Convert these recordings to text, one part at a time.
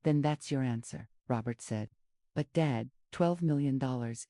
Then that's your answer, Robert said. But Dad, $12 million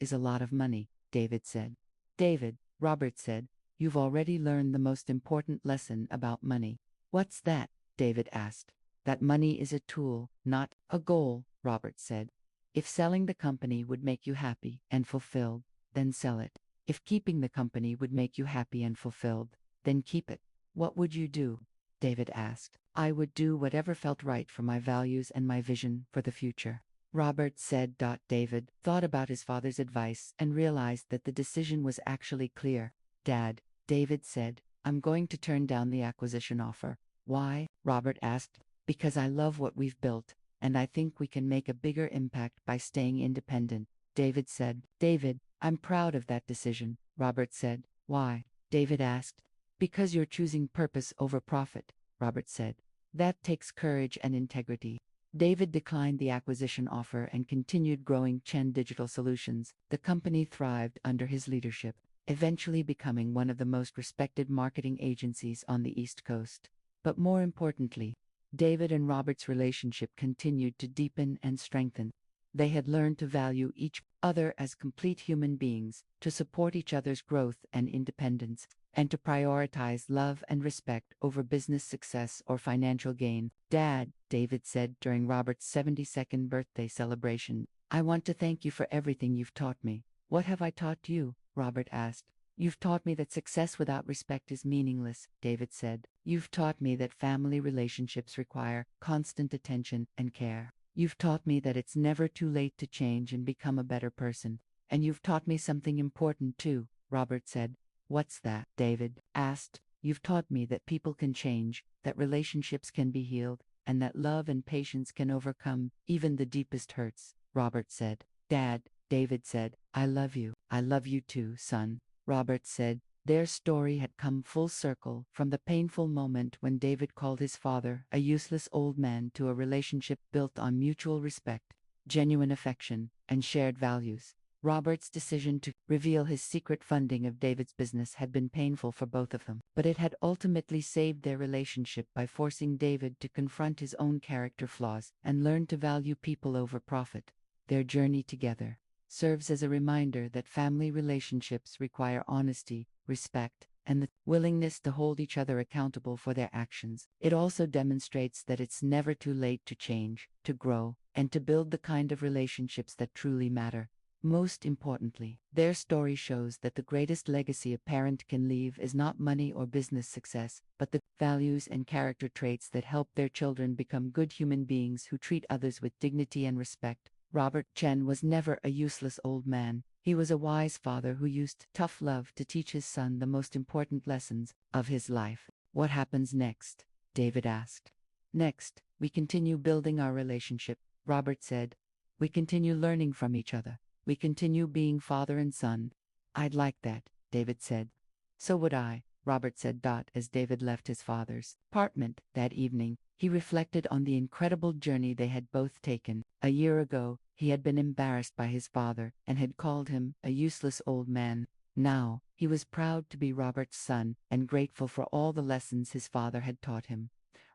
is a lot of money, David said. David, Robert said, you've already learned the most important lesson about money. What's that? David asked. That money is a tool, not a goal, Robert said. If selling the company would make you happy and fulfilled, then sell it. If keeping the company would make you happy and fulfilled, then keep it. What would you do? David asked. I would do whatever felt right for my values and my vision for the future. Robert said. David thought about his father's advice and realized that the decision was actually clear. Dad, David said, I'm going to turn down the acquisition offer. Why? Robert asked. Because I love what we've built, and I think we can make a bigger impact by staying independent, David said. David, I'm proud of that decision, Robert said. Why? David asked. Because you're choosing purpose over profit, Robert said. That takes courage and integrity. David declined the acquisition offer and continued growing Chen Digital Solutions. The company thrived under his leadership, eventually becoming one of the most respected marketing agencies on the East Coast. But more importantly, David and Robert's relationship continued to deepen and strengthen. They had learned to value each other as complete human beings, to support each other's growth and independence, and to prioritize love and respect over business success or financial gain. Dad, David said during Robert's 72nd birthday celebration, I want to thank you for everything you've taught me. What have I taught you? Robert asked. You've taught me that success without respect is meaningless, David said. You've taught me that family relationships require constant attention and care. You've taught me that it's never too late to change and become a better person. And you've taught me something important too, Robert said. What's that? David asked. You've taught me that people can change, that relationships can be healed, and that love and patience can overcome even the deepest hurts, Robert said. Dad, David said, I love you. I love you too, son. Robert said. Their story had come full circle from the painful moment when David called his father a useless old man to a relationship built on mutual respect, genuine affection, and shared values. Robert's decision to reveal his secret funding of David's business had been painful for both of them, but it had ultimately saved their relationship by forcing David to confront his own character flaws and learn to value people over profit. Their journey together serves as a reminder that family relationships require honesty, respect, and the willingness to hold each other accountable for their actions. It also demonstrates that it's never too late to change, to grow, and to build the kind of relationships that truly matter. Most importantly, their story shows that the greatest legacy a parent can leave is not money or business success, but the values and character traits that help their children become good human beings who treat others with dignity and respect. Robert Chen was never a useless old man. He was a wise father who used tough love to teach his son the most important lessons of his life. What happens next? David asked. Next, we continue building our relationship, Robert said. We continue learning from each other. We continue being father and son. I'd like that, David said. So would I, Robert said. As David left his father's apartment that evening, he reflected on the incredible journey they had both taken. A year ago, he had been embarrassed by his father and had called him a useless old man. Now, he was proud to be Robert's son and grateful for all the lessons his father had taught him.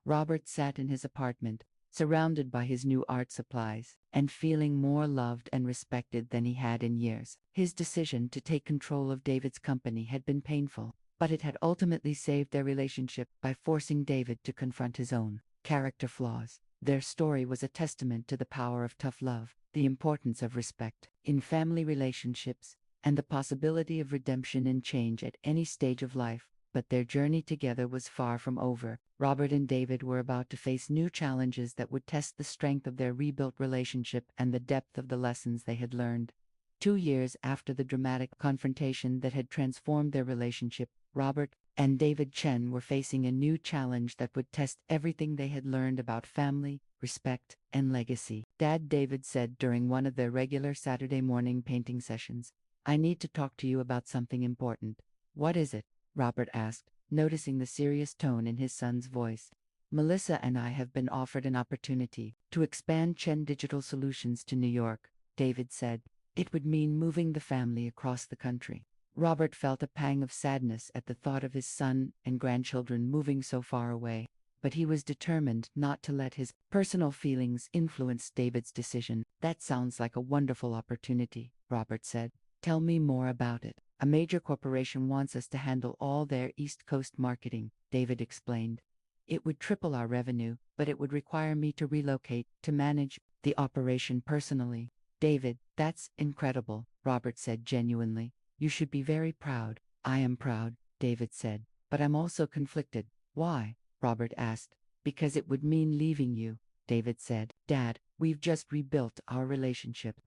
Robert sat in his apartment, surrounded by his new art supplies, and feeling more loved and respected than he had in years. His decision to take control of David's company had been painful, but it had ultimately saved their relationship by forcing David to confront his own character flaws. Their story was a testament to the power of tough love, the importance of respect in family relationships, and the possibility of redemption and change at any stage of life. But their journey together was far from over. Robert and David were about to face new challenges that would test the strength of their rebuilt relationship and the depth of the lessons they had learned. 2 years after the dramatic confrontation that had transformed their relationship, Robert and David Chen were facing a new challenge that would test everything they had learned about family, respect, and legacy. Dad, David said during one of their regular Saturday morning painting sessions, I need to talk to you about something important. What is it? Robert asked, noticing the serious tone in his son's voice. Melissa and I have been offered an opportunity to expand Chen Digital Solutions to New York, David said. It would mean moving the family across the country. Robert felt a pang of sadness at the thought of his son and grandchildren moving so far away. but he was determined not to let his personal feelings influence David's decision. That sounds like a wonderful opportunity, Robert said. Tell me more about it. A major corporation wants us to handle all their East Coast marketing, David explained. It would triple our revenue, but it would require me to relocate to manage the operation personally. David, that's incredible, Robert said genuinely. You should be very proud. I am proud, David said, but I'm also conflicted. Why? Robert asked. Because it would mean leaving you, David said. Dad, we've just rebuilt our relationship.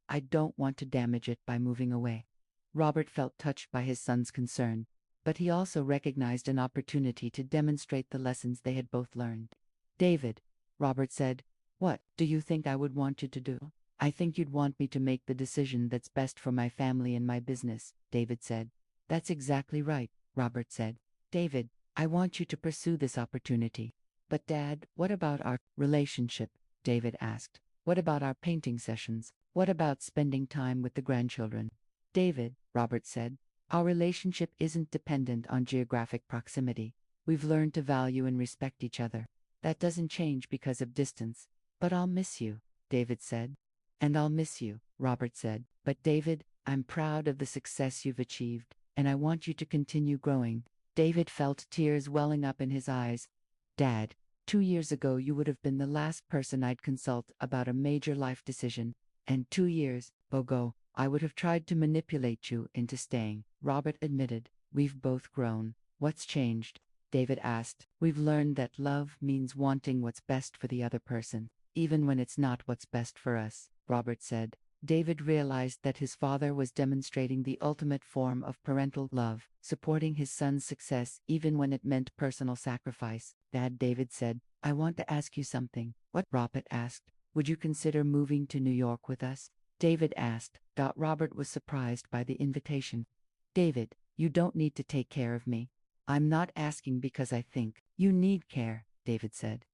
I don't want to damage it by moving away. Robert felt touched by his son's concern, but he also recognized an opportunity to demonstrate the lessons they had both learned. David, Robert said, what do you think I would want you to do? I think you'd want me to make the decision that's best for my family and my business, David said. That's exactly right, Robert said. David, I want you to pursue this opportunity. But Dad, what about our relationship? David asked. What about our painting sessions? What about spending time with the grandchildren? David, Robert said, our relationship isn't dependent on geographic proximity. We've learned to value and respect each other. That doesn't change because of distance. But I'll miss you, David said. And I'll miss you, Robert said. But David, I'm proud of the success you've achieved, and I want you to continue growing. David felt tears welling up in his eyes. Dad, 2 years ago you would have been the last person I'd consult about a major life decision. And 2 years ago, I would have tried to manipulate you into staying. Robert admitted. We've both grown. What's changed? David asked. We've learned that love means wanting what's best for the other person, even when it's not what's best for us, Robert said. David realized that his father was demonstrating the ultimate form of parental love, supporting his son's success even when it meant personal sacrifice. Dad, David said, I want to ask you something. What? Robert asked. Would you consider moving to New York with us? David asked. Robert was surprised by the invitation. David, you don't need to take care of me. I'm not asking because I think you need care, David said.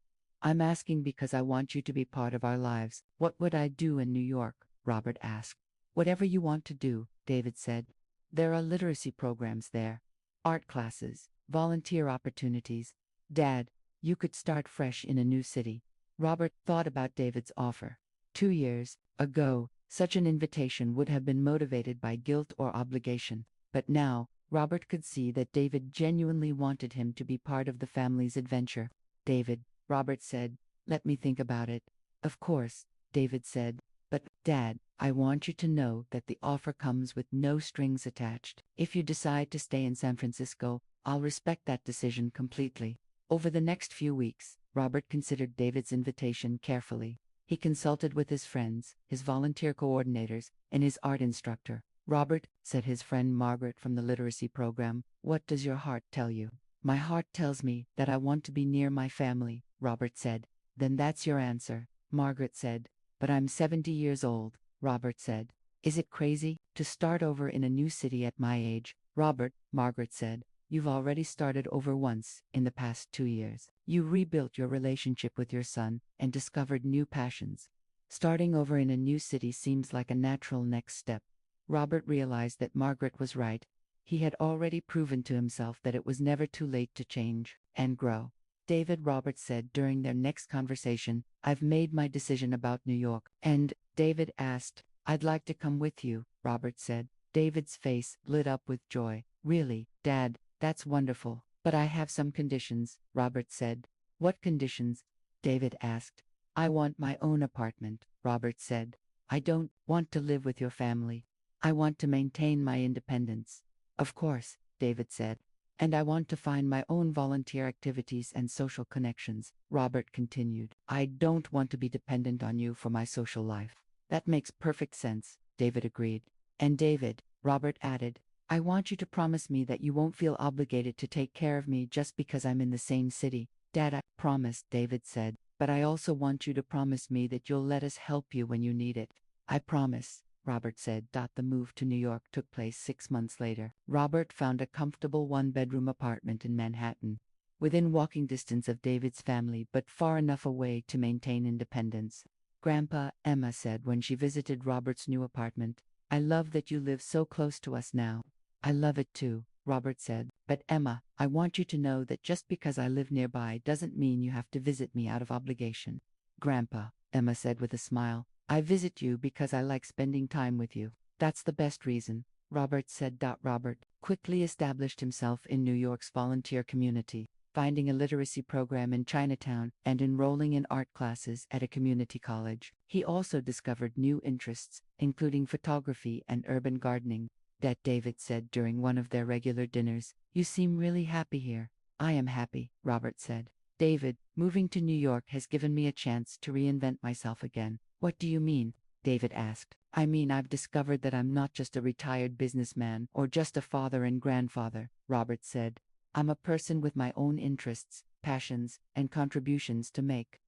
I'm asking because I want you to be part of our lives. What would I do in New York? Robert asked. Whatever you want to do, David said. There are literacy programs there, art classes, volunteer opportunities. Dad, you could start fresh in a new city. Robert thought about David's offer. 2 years ago, such an invitation would have been motivated by guilt or obligation. But now, Robert could see that David genuinely wanted him to be part of the family's adventure. David, Robert said, let me think about it. Of course, David said. But, Dad, I want you to know that the offer comes with no strings attached. If you decide to stay in San Francisco, I'll respect that decision completely. Over the next few weeks, Robert considered David's invitation carefully. He consulted with his friends, his volunteer coordinators, and his art instructor. Robert, said his friend Margaret from the literacy program, what does your heart tell you? My heart tells me that I want to be near my family, Robert said. Then that's your answer, Margaret said. But I'm 70 years old, Robert said. Is it crazy to start over in a new city at my age? Robert, Margaret said. You've already started over once in the past 2 years. You rebuilt your relationship with your son and discovered new passions. Starting over in a new city seems like a natural next step. Robert realized that Margaret was right. He had already proven to himself that it was never too late to change and grow. David, Robert said during their next conversation, I've made my decision about New York. And, David asked, I'd like to come with you, Robert said. David's face lit up with joy. Really, Dad, that's wonderful. But I have some conditions, Robert said. What conditions? David asked. I want my own apartment, Robert said. I don't want to live with your family. I want to maintain my independence. Of course, David said. And I want to find my own volunteer activities and social connections, Robert continued. I don't want to be dependent on you for my social life. That makes perfect sense, David agreed. And David, Robert added, I want you to promise me that you won't feel obligated to take care of me just because I'm in the same city. Dad, I promise, David said, but I also want you to promise me that you'll let us help you when you need it. I promise, Robert said. The move to New York took place 6 months later. Robert found a comfortable one-bedroom apartment in Manhattan, within walking distance of David's family but far enough away to maintain independence. Grandpa, Emma said when she visited Robert's new apartment, I love that you live so close to us now. I love it too, Robert said. But Emma, I want you to know that just because I live nearby doesn't mean you have to visit me out of obligation. Grandpa, Emma said with a smile, I visit you because I like spending time with you. That's the best reason, Robert said. Robert quickly established himself in New York's volunteer community, finding a literacy program in Chinatown and enrolling in art classes at a community college. He also discovered new interests, including photography and urban gardening. That David said during one of their regular dinners, you seem really happy here. I am happy, Robert said. David, moving to New York has given me a chance to reinvent myself again. What do you mean? David asked. I mean, I've discovered that I'm not just a retired businessman or just a father and grandfather, Robert said. I'm a person with my own interests, passions, and contributions to make.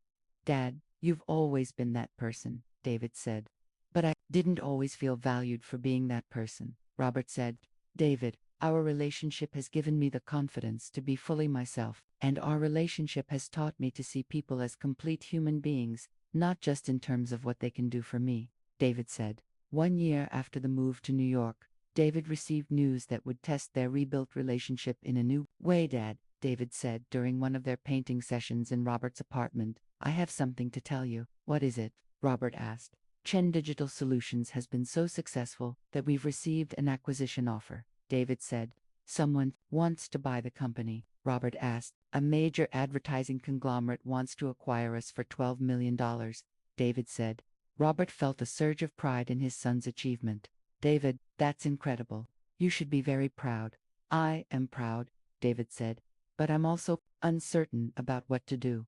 Dad, you've always been that person, David said. But I didn't always feel valued for being that person, Robert said. David, our relationship has given me the confidence to be fully myself, and our relationship has taught me to see people as complete human beings, not just in terms of what they can do for me, David said. 1 year after the move to New York, David received news that would test their rebuilt relationship in a new way. Dad, David said during one of their painting sessions in Robert's apartment, I have something to tell you. What is it? Robert asked. Chen Digital Solutions has been so successful that we've received an acquisition offer, David said. Someone wants to buy the company, Robert asked. A major advertising conglomerate wants to acquire us for $12 million, David said. Robert felt a surge of pride in his son's achievement. David, that's incredible. You should be very proud. I am proud, David said, but I'm also uncertain about what to do.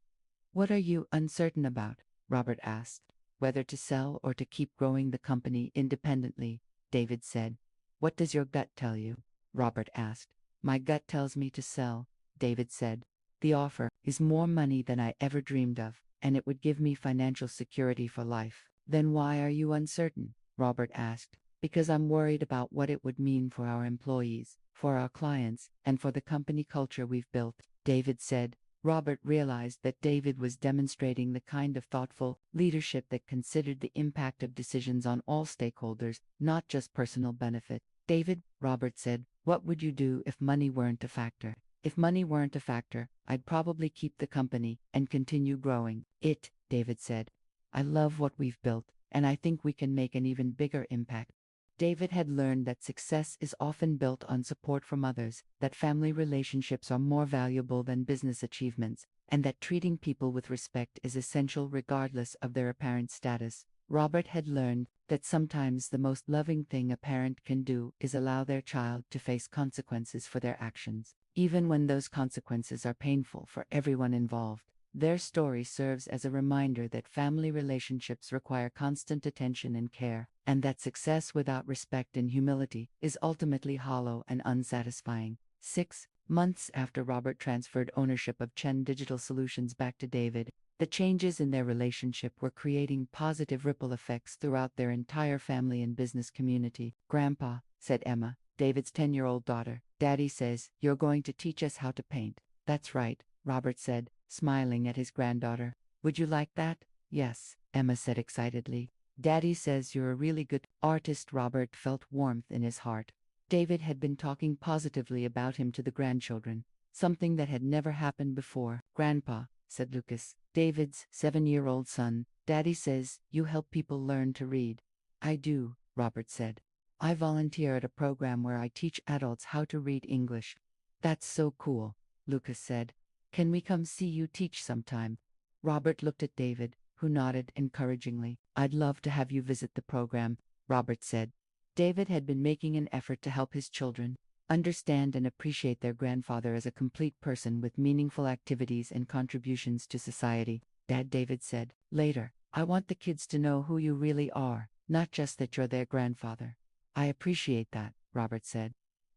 What are you uncertain about? Robert asked. Whether to sell or to keep growing the company independently, David said. What does your gut tell you? Robert asked. My gut tells me to sell, David said. The offer is more money than I ever dreamed of, and it would give me financial security for life. Then why are you uncertain? Robert asked. Because I'm worried about what it would mean for our employees, for our clients, and for the company culture we've built, David said. Robert realized that David was demonstrating the kind of thoughtful leadership that considered the impact of decisions on all stakeholders, not just personal benefit. David, Robert said, what would you do if money weren't a factor? If money weren't a factor, I'd probably keep the company and continue growing it, David said. I love what we've built, and I think we can make an even bigger impact. David had learned that success is often built on support from others, that family relationships are more valuable than business achievements, and that treating people with respect is essential regardless of their apparent status. Robert had learned that sometimes the most loving thing a parent can do is allow their child to face consequences for their actions, even when those consequences are painful for everyone involved. Their story serves as a reminder that family relationships require constant attention and care, and that success without respect and humility is ultimately hollow and unsatisfying. 6 months after Robert transferred ownership of Chen Digital Solutions back to David, the changes in their relationship were creating positive ripple effects throughout their entire family and business community. Grandpa, said Emma, David's 10-year-old daughter, Daddy says you're going to teach us how to paint. That's right, Robert said, smiling at his granddaughter. Would you like that? Yes, Emma said excitedly. Daddy says you're a really good artist. Robert felt warmth in his heart. David had been talking positively about him to the grandchildren, something that had never happened before. Grandpa, said Lucas, David's 7-year-old son, Daddy says you help people learn to read. I do, Robert said. I volunteer at a program where I teach adults how to read English. That's so cool, Lucas said. Can we come see you teach sometime? Robert looked at David, who nodded encouragingly. I'd love to have you visit the program, Robert said. David had been making an effort to help his children understand and appreciate their grandfather as a complete person with meaningful activities and contributions to society. Dad, David said. Later, I want the kids to know who you really are, not just that you're their grandfather. I appreciate that, Robert said.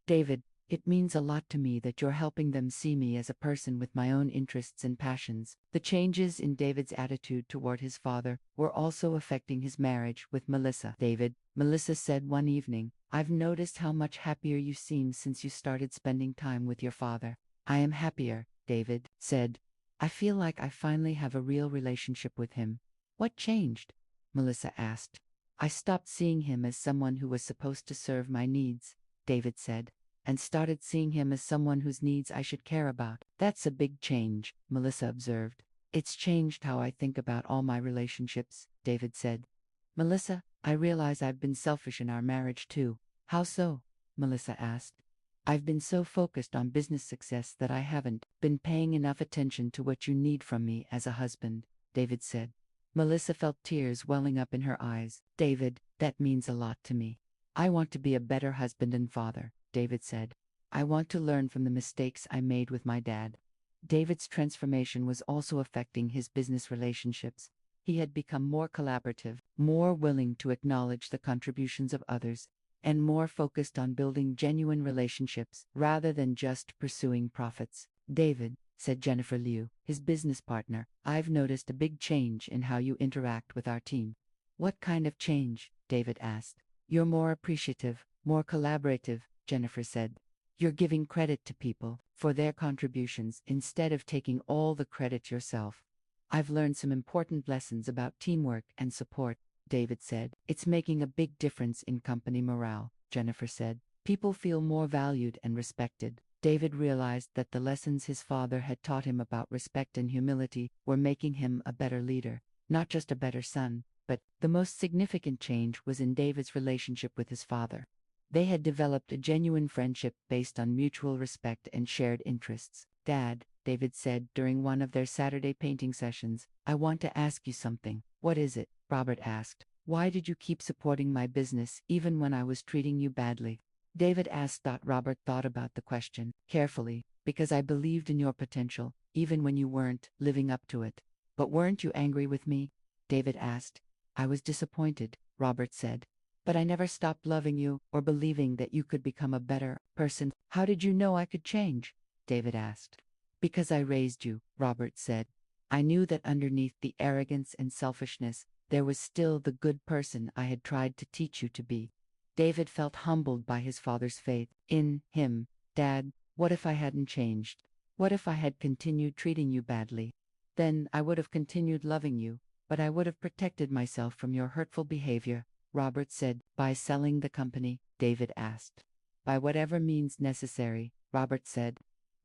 David, it means a lot to me that you're helping them see me as a person with my own interests and passions. The changes in David's attitude toward his father were also affecting his marriage with Melissa. David, Melissa said one evening, I've noticed how much happier you seem since you started spending time with your father. I am happier, David said. I feel like I finally have a real relationship with him. What changed? Melissa asked. I stopped seeing him as someone who was supposed to serve my needs, David said. and started seeing him as someone whose needs I should care about. That's a big change, Melissa observed. It's changed how I think about all my relationships, David said. Melissa, I realize I've been selfish in our marriage too. How so? Melissa asked. I've been so focused on business success that I haven't been paying enough attention to what you need from me as a husband, David said. Melissa felt tears welling up in her eyes. David, that means a lot to me. I want to be a better husband and father, David said. I want to learn from the mistakes I made with my dad. David's transformation was also affecting his business relationships. He had become more collaborative, more willing to acknowledge the contributions of others, and more focused on building genuine relationships rather than just pursuing profits. David, said Jennifer Liu, his business partner, I've noticed a big change in how you interact with our team. What kind of change? David asked. You're more appreciative, more collaborative, Jennifer said. You're giving credit to people for their contributions instead of taking all the credit yourself. I've learned some important lessons about teamwork and support, David said. It's making a big difference in company morale, Jennifer said. People feel more valued and respected. David realized that the lessons his father had taught him about respect and humility were making him a better leader, not just a better son. But the most significant change was in David's relationship with his father. They had developed a genuine friendship based on mutual respect and shared interests. Dad, David said during one of their Saturday painting sessions, I want to ask you something. What is it? Robert asked. Why did you keep supporting my business even when I was treating you badly? David asked. Robert thought about the question carefully. Because I believed in your potential, even when you weren't living up to it. But weren't you angry with me? David asked. I was disappointed, Robert said. But I never stopped loving you or believing that you could become a better person. How did you know I could change? David asked. Because I raised you, Robert said. I knew that underneath the arrogance and selfishness, there was still the good person I had tried to teach you to be. David felt humbled by his father's faith in him. Dad, what if I hadn't changed? What if I had continued treating you badly? Then I would have continued loving you, but I would have protected myself from your hurtful behavior, Robert said. By selling the company? David asked. By whatever means necessary, Robert said.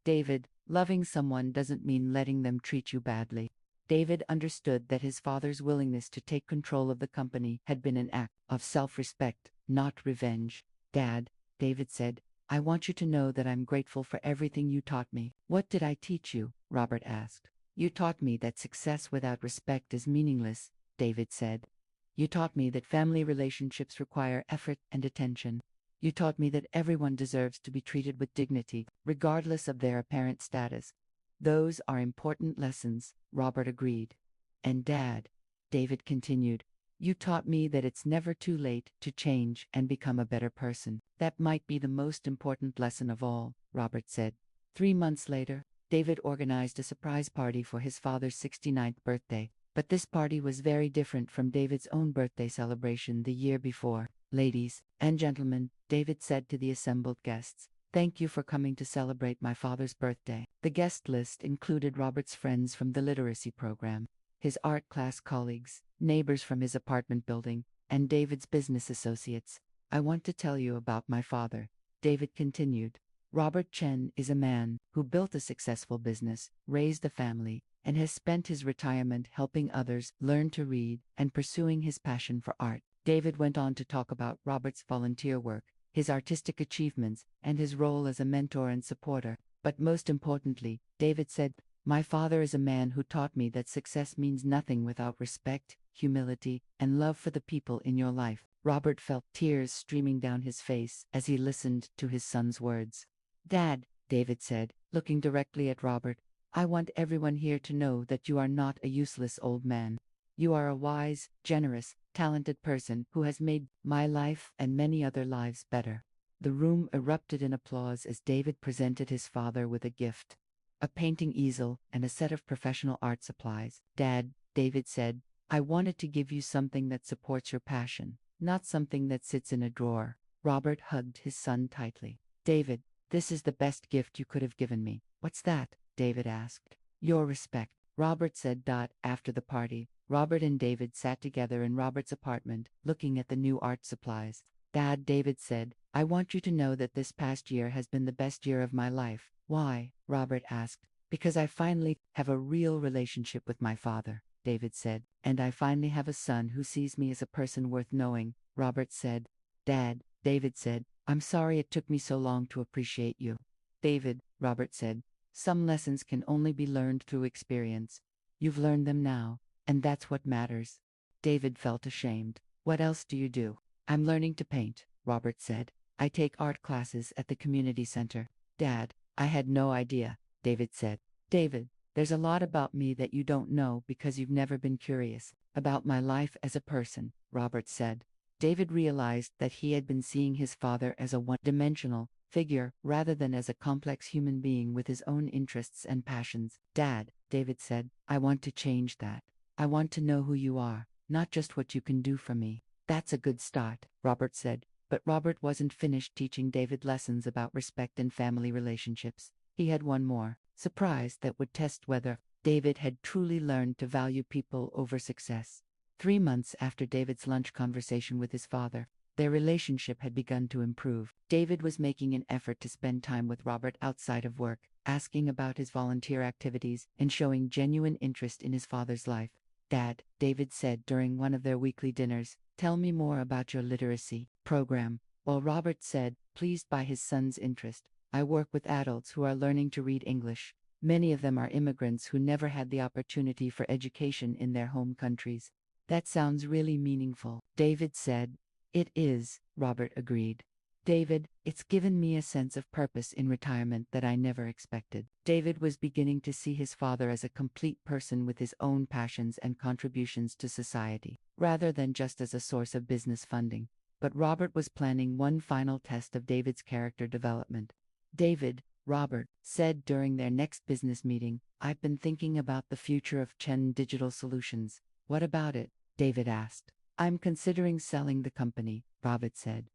David, loving someone doesn't mean letting them treat you badly. David understood that his father's willingness to take control of the company had been an act of self-respect, not revenge. Dad, David said, I want you to know that I'm grateful for everything you taught me. What did I teach you? Robert asked. You taught me that success without respect is meaningless, David said. You taught me that family relationships require effort and attention. You taught me that everyone deserves to be treated with dignity, regardless of their apparent status. Those are important lessons, Robert agreed. And Dad, David continued, you taught me that it's never too late to change and become a better person. That might be the most important lesson of all, Robert said. 3 months later, David organized a surprise party for his father's 69th birthday, but this party was very different from David's own birthday celebration the year before. Ladies and gentlemen, David said to the assembled guests, thank you for coming to celebrate my father's birthday. The guest list included Robert's friends from the literacy program, his art class colleagues, neighbors from his apartment building, and David's business associates. I want to tell you about my father, David continued. Robert Chen is a man who built a successful business, raised a family, and has spent his retirement helping others learn to read and pursuing his passion for art. David went on to talk about Robert's volunteer work, his artistic achievements, and his role as a mentor and supporter. But most importantly, David said, my father is a man who taught me that success means nothing without respect, humility, and love for the people in your life. Robert felt tears streaming down his face as he listened to his son's words. Dad, David said, looking directly at Robert, I want everyone here to know that you are not a useless old man. You are a wise, generous, talented person who has made my life and many other lives better. The room erupted in applause as David presented his father with a gift. A painting easel and a set of professional art supplies. Dad, David said, I wanted to give you something that supports your passion, not something that sits in a drawer. Robert hugged his son tightly. David, this is the best gift you could have given me. What's that? David asked. Your respect, Robert said. After the party, Robert and David sat together in Robert's apartment, looking at the new art supplies. Dad, David said, I want you to know that this past year has been the best year of my life. Why? Robert asked. Because I finally have a real relationship with my father, David said. And I finally have a son who sees me as a person worth knowing, Robert said. Dad, David said, I'm sorry it took me so long to appreciate you. David, Robert said, some lessons can only be learned through experience. You've learned them now, and that's what matters. David felt ashamed. What else do you do? I'm learning to paint, Robert said. I take art classes at the community center. Dad, I had no idea, David said. David, there's a lot about me that you don't know because you've never been curious about my life as a person, Robert said. David realized that he had been seeing his father as a one-dimensional figure rather than as a complex human being with his own interests and passions. Dad, David said, I want to change that. I want to know who you are, not just what you can do for me. That's a good start, Robert said. But Robert wasn't finished teaching David lessons about respect and family relationships. He had one more surprise that would test whether David had truly learned to value people over success. 3 months after David's lunch conversation with his father, their relationship had begun to improve. David was making an effort to spend time with Robert outside of work, asking about his volunteer activities and showing genuine interest in his father's life. Dad, David said during one of their weekly dinners, tell me more about your literacy program. While Robert said, pleased by his son's interest, I work with adults who are learning to read English. Many of them are immigrants who never had the opportunity for education in their home countries. That sounds really meaningful, David said. It is, Robert agreed. David, it's given me a sense of purpose in retirement that I never expected. David was beginning to see his father as a complete person with his own passions and contributions to society, rather than just as a source of business funding. But Robert was planning one final test of David's character development. David, Robert said during their next business meeting, I've been thinking about the future of Chen Digital Solutions. What about it? David asked. I'm considering selling the company, Robert said.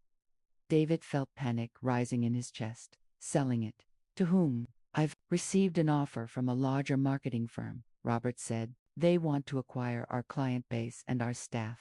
David felt panic rising in his chest. Selling it? To whom? I've received an offer from a larger marketing firm, Robert said. They want to acquire our client base and our staff.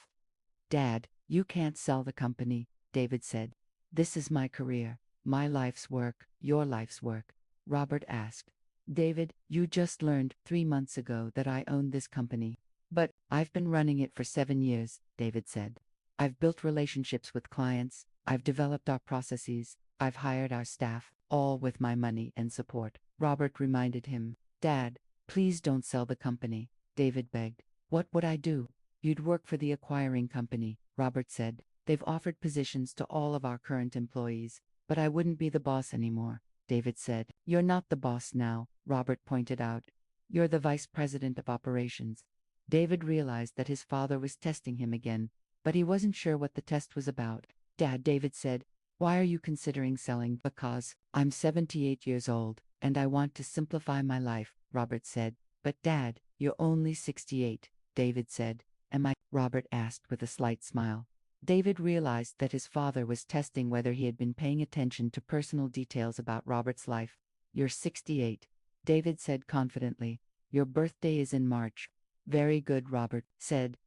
Dad, you can't sell the company, David said. This is my career, my life's work, your life's work. Robert asked. David, you just learned 3 months ago that I own this company. But I've been running it for 7 years, David said. I've built relationships with clients, I've developed our processes, I've hired our staff, all with my money and support. Robert reminded him. Dad, please don't sell the company, David begged. What would I do? You'd work for the acquiring company, Robert said. They've offered positions to all of our current employees, but I wouldn't be the boss anymore, David said. You're not the boss now, Robert pointed out. You're the vice president of operations. David realized that his father was testing him again, but he wasn't sure what the test was about. Dad, David said, why are you considering selling? Because I'm 78 years old, and I want to simplify my life, Robert said. But Dad, you're only 68, David said. Am I? Robert asked with a slight smile. David realized that his father was testing whether he had been paying attention to personal details about Robert's life. You're 68, David said confidently. Your birthday is in March. Very good, Robert said.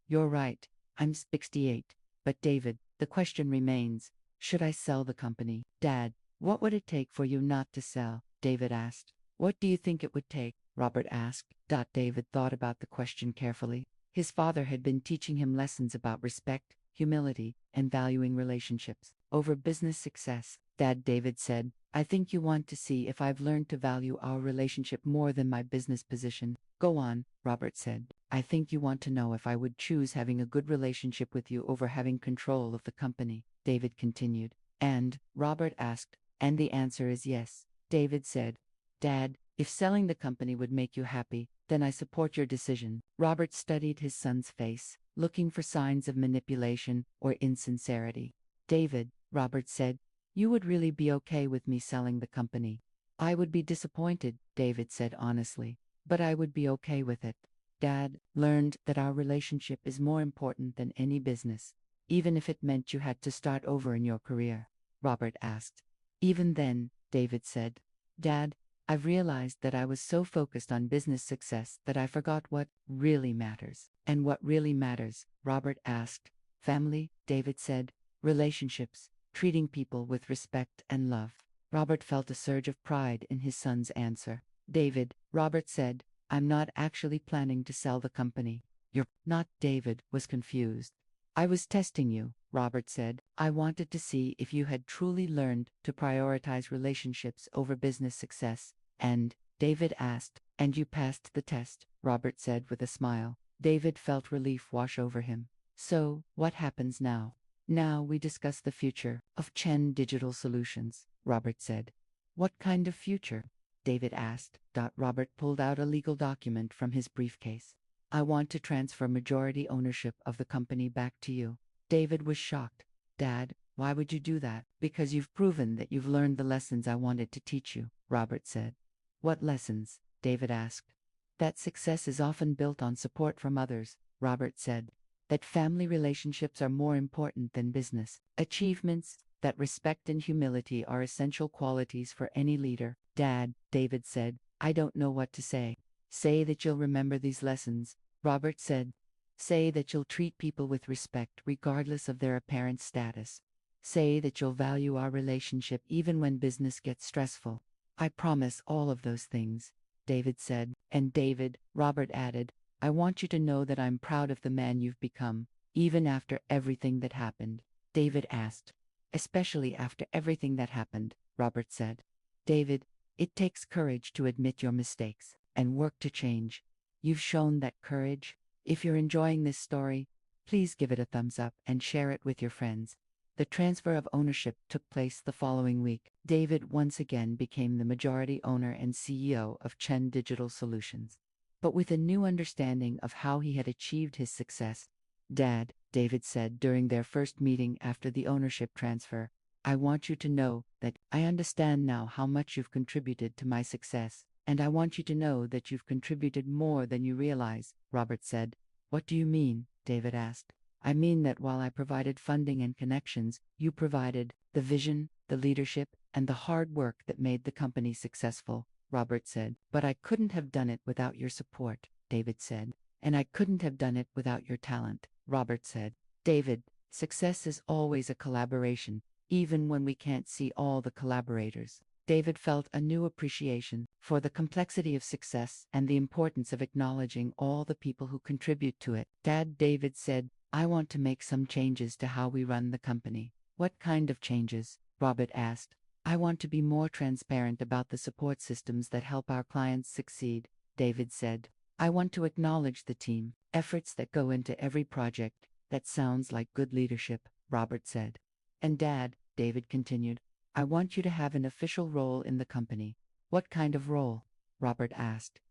You're right, I'm 68. But David, the question remains, should I sell the company? Dad, what would it take for you not to sell? David asked. What do you think it would take? Robert asked. David thought about the question carefully. His father had been teaching him lessons about respect, humility, and valuing relationships over business success. Dad, David said, I think you want to see if I've learned to value our relationship more than my business position. Go on, Robert said. I think you want to know if I would choose having a good relationship with you over having control of the company, David continued. And, Robert asked, and the answer is yes, David said. Dad, if selling the company would make you happy, then I support your decision. Robert studied his son's face, looking for signs of manipulation or insincerity. David, Robert said, you would really be okay with me selling the company. I would be disappointed, David said honestly, but I would be okay with it. Dad learned that our relationship is more important than any business, even if it meant you had to start over in your career, Robert asked. Even then, David said, Dad, I've realized that I was so focused on business success that I forgot what really matters. And what really matters? Robert asked. Family, David said. Relationships, treating people with respect and love. Robert felt a surge of pride in his son's answer. David, Robert said, I'm not actually planning to sell the company. You're not. David was confused. I was testing you, Robert said. I wanted to see if you had truly learned to prioritize relationships over business success. And, David asked, and you passed the test, Robert said with a smile. David felt relief wash over him. So, what happens now? Now we discuss the future of Chen Digital Solutions, Robert said. What kind of future? David asked. Robert pulled out a legal document from his briefcase. I want to transfer majority ownership of the company back to you. David was shocked. Dad, why would you do that? Because you've proven that you've learned the lessons I wanted to teach you, Robert said. What lessons? David asked. That success is often built on support from others, Robert said. That family relationships are more important than business achievements, that respect and humility are essential qualities for any leader. Dad, David said, I don't know what to say. Say that you'll remember these lessons, Robert said. Say that you'll treat people with respect regardless of their apparent status. Say that you'll value our relationship even when business gets stressful. I promise all of those things, David said. And David, Robert added, I want you to know that I'm proud of the man you've become, even after everything that happened. David asked. Especially after everything that happened, Robert said. David, it takes courage to admit your mistakes and work to change. You've shown that courage. If you're enjoying this story, please give it a thumbs up and share it with your friends. The transfer of ownership took place the following week. David once again became the majority owner and CEO of Chen Digital Solutions. But with a new understanding of how he had achieved his success. Dad, David said during their first meeting after the ownership transfer, I want you to know that I understand now how much you've contributed to my success, and I want you to know that you've contributed more than you realize, Robert said. What do you mean? David asked. I mean that while I provided funding and connections, you provided the vision, the leadership, and the hard work that made the company successful, Robert said. But I couldn't have done it without your support, David said. And I couldn't have done it without your talent, Robert said. David, success is always a collaboration, even when we can't see all the collaborators. David felt a new appreciation for the complexity of success and the importance of acknowledging all the people who contribute to it. Dad, David said, I want to make some changes to how we run the company. What kind of changes? Robert asked. I want to be more transparent about the support systems that help our clients succeed, David said. I want to acknowledge the team, efforts that go into every project. That sounds like good leadership, Robert said. And Dad, David continued, I want you to have an official role in the company. What kind of role? Robert asked.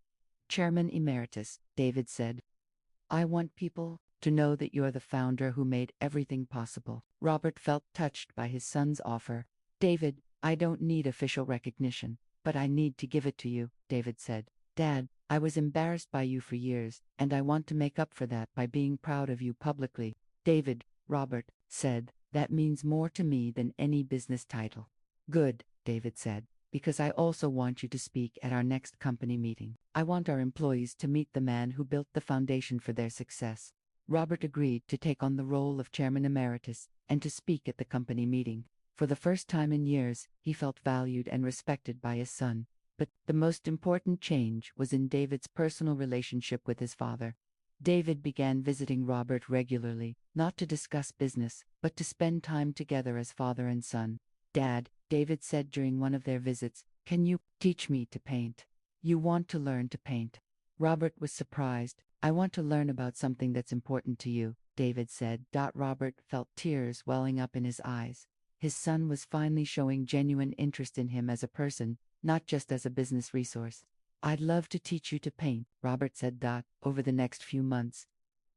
Chairman Emeritus, David said. I want people to know that you're the founder who made everything possible. Robert felt touched by his son's offer. David, I don't need official recognition, but I need to give it to you, David said. Dad, I was embarrassed by you for years, and I want to make up for that by being proud of you publicly. David, Robert said, that means more to me than any business title. Good, David said, because I also want you to speak at our next company meeting. I want our employees to meet the man who built the foundation for their success. Robert agreed to take on the role of Chairman Emeritus and to speak at the company meeting. For the first time in years, he felt valued and respected by his son. But the most important change was in David's personal relationship with his father. David began visiting Robert regularly, not to discuss business, but to spend time together as father and son. Dad, David said during one of their visits, can you teach me to paint? You want to learn to paint. Robert was surprised. I want to learn about something that's important to you, David said. Robert felt tears welling up in his eyes. His son was finally showing genuine interest in him as a person, not just as a business resource. I'd love to teach you to paint, Robert said. Over the next few months,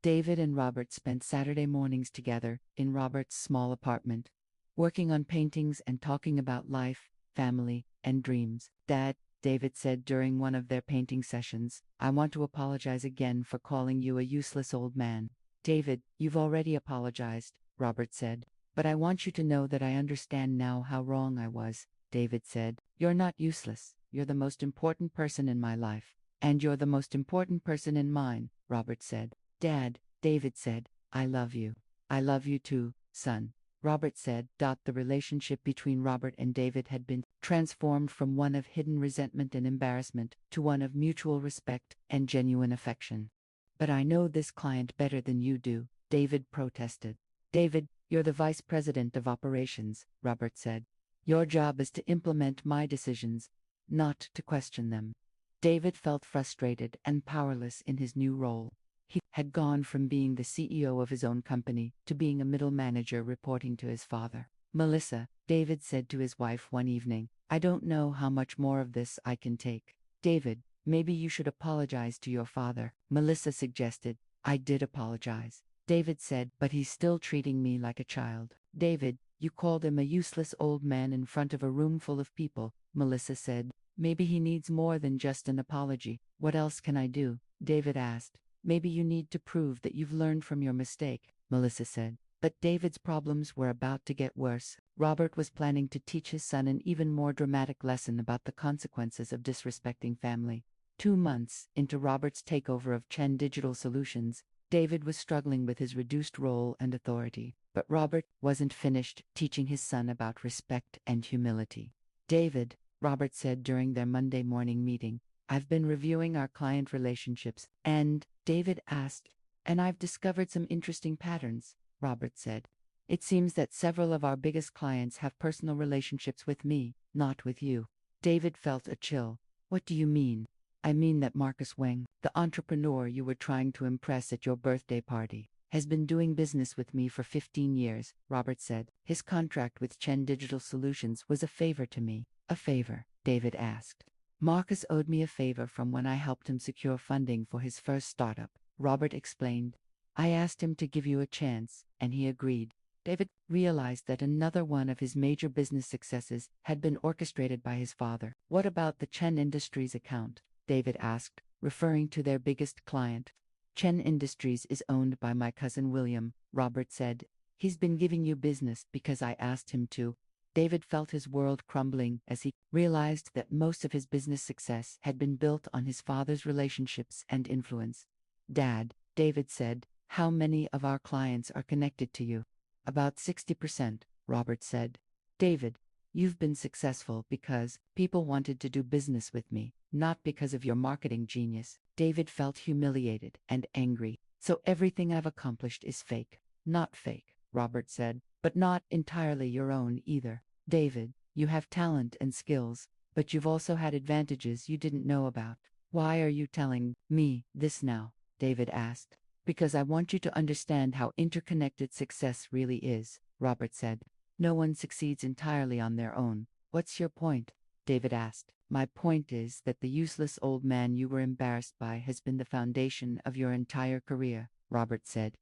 David and Robert spent Saturday mornings together in Robert's small apartment, working on paintings and talking about life, family, and dreams. Dad, David said during one of their painting sessions, I want to apologize again for calling you a useless old man. David, you've already apologized, Robert said. But I want you to know that I understand now how wrong I was, David said. You're not useless. You're the most important person in my life. And you're the most important person in mine, Robert said. Dad, David said, I love you. I love you too, son. Robert said. The relationship between Robert and David had been transformed from one of hidden resentment and embarrassment to one of mutual respect and genuine affection. But I know this client better than you do, David protested. David, you're the vice president of operations, Robert said. Your job is to implement my decisions, not to question them. David felt frustrated and powerless in his new role. He had gone from being the CEO of his own company to being a middle manager reporting to his father. Melissa, David said to his wife one evening, I don't know how much more of this I can take. David, maybe you should apologize to your father, Melissa suggested. I did apologize, David said, but he's still treating me like a child. David, you called him a useless old man in front of a room full of people, Melissa said. Maybe he needs more than just an apology. What else can I do? David asked. Maybe you need to prove that you've learned from your mistake, Melissa said. But David's problems were about to get worse. Robert was planning to teach his son an even more dramatic lesson about the consequences of disrespecting family. 2 months into Robert's takeover of Chen Digital Solutions, David was struggling with his reduced role and authority. But Robert wasn't finished teaching his son about respect and humility. David, Robert said during their Monday morning meeting, I've been reviewing our client relationships, and, David asked, and I've discovered some interesting patterns, Robert said. It seems that several of our biggest clients have personal relationships with me, not with you. David felt a chill. What do you mean? I mean that Marcus Wang, the entrepreneur you were trying to impress at your birthday party, has been doing business with me for 15 years, Robert said. His contract with Chen Digital Solutions was a favor to me. A favor? David asked. Marcus owed me a favor from when I helped him secure funding for his first startup, Robert explained. I asked him to give you a chance, and he agreed. David realized that another one of his major business successes had been orchestrated by his father. What about the Chen Industries account? David asked, referring to their biggest client. Chen Industries is owned by my cousin William, Robert said. He's been giving you business because I asked him to. David felt his world crumbling as he realized that most of his business success had been built on his father's relationships and influence. Dad, David said, how many of our clients are connected to you? About 60%, Robert said. David, you've been successful because people wanted to do business with me, not because of your marketing genius. David felt humiliated and angry. So everything I've accomplished is fake. Not fake, Robert said, but not entirely your own either. David, you have talent and skills, but you've also had advantages you didn't know about. Why are you telling me this now? David asked. Because I want you to understand how interconnected success really is, Robert said. No one succeeds entirely on their own. What's your point? David asked. My point is that the useless old man you were embarrassed by has been the foundation of your entire career, Robert said.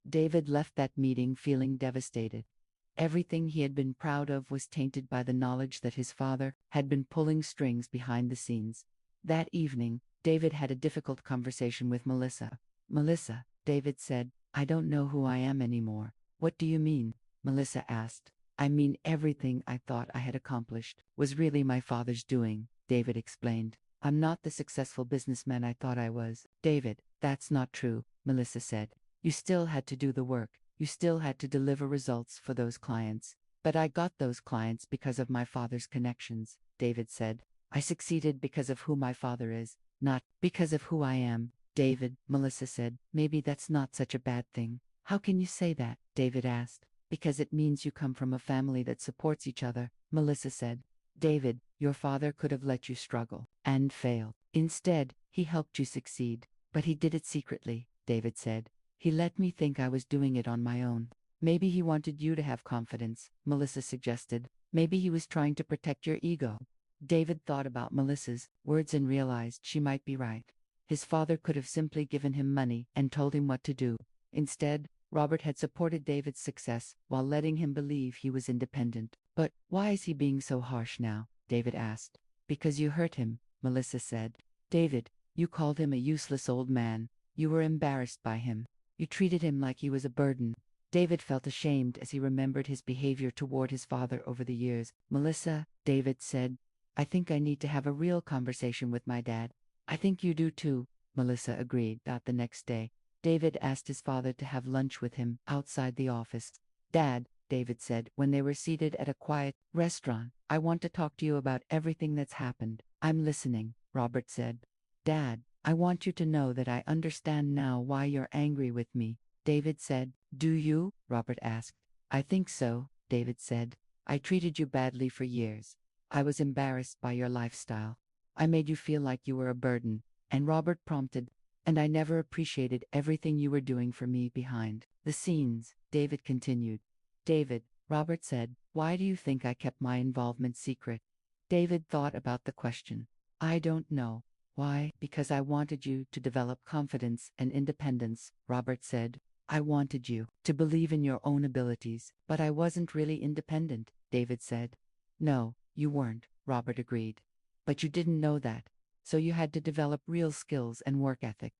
David left that meeting feeling devastated. Everything he had been proud of was tainted by the knowledge that his father had been pulling strings behind the scenes. That evening, David had a difficult conversation with Melissa. Melissa, David said, I don't know who I am anymore. What do you mean? Melissa asked. I mean everything I thought I had accomplished was really my father's doing, David explained. I'm not the successful businessman I thought I was. David, that's not true, Melissa said. You still had to do the work. You still had to deliver results for those clients. But I got those clients because of my father's connections, David said. I succeeded because of who my father is, not because of who I am. David, Melissa said, maybe that's not such a bad thing. How can you say that? David asked. Because it means you come from a family that supports each other, Melissa said. David, your father could have let you struggle and fail. Instead, he helped you succeed. But he did it secretly, David said. He let me think I was doing it on my own. Maybe he wanted you to have confidence, Melissa suggested. Maybe he was trying to protect your ego. David thought about Melissa's words and realized she might be right. His father could have simply given him money and told him what to do. Instead, Robert had supported David's success while letting him believe he was independent. But why is he being so harsh now? David asked. Because you hurt him, Melissa said. David, you called him a useless old man. You were embarrassed by him. You treated him like he was a burden. David felt ashamed as he remembered his behavior toward his father over the years. Melissa, David said, I think I need to have a real conversation with my dad. I think you do too, Melissa agreed. The next day, David asked his father to have lunch with him outside the office. Dad, David said when they were seated at a quiet restaurant. I want to talk to you about everything that's happened. I'm listening, Robert said. Dad, I want you to know that I understand now why you're angry with me, David said. Do you? Robert asked. I think so, David said. I treated you badly for years. I was embarrassed by your lifestyle. I made you feel like you were a burden, and Robert prompted, and I never appreciated everything you were doing for me behind the scenes, David continued. David, Robert said, why do you think I kept my involvement secret? David thought about the question. I don't know. Why? Because I wanted you to develop confidence and independence, Robert said. I wanted you to believe in your own abilities, but I wasn't really independent, David said. No, you weren't, Robert agreed. But you didn't know that, so you had to develop real skills and work ethic.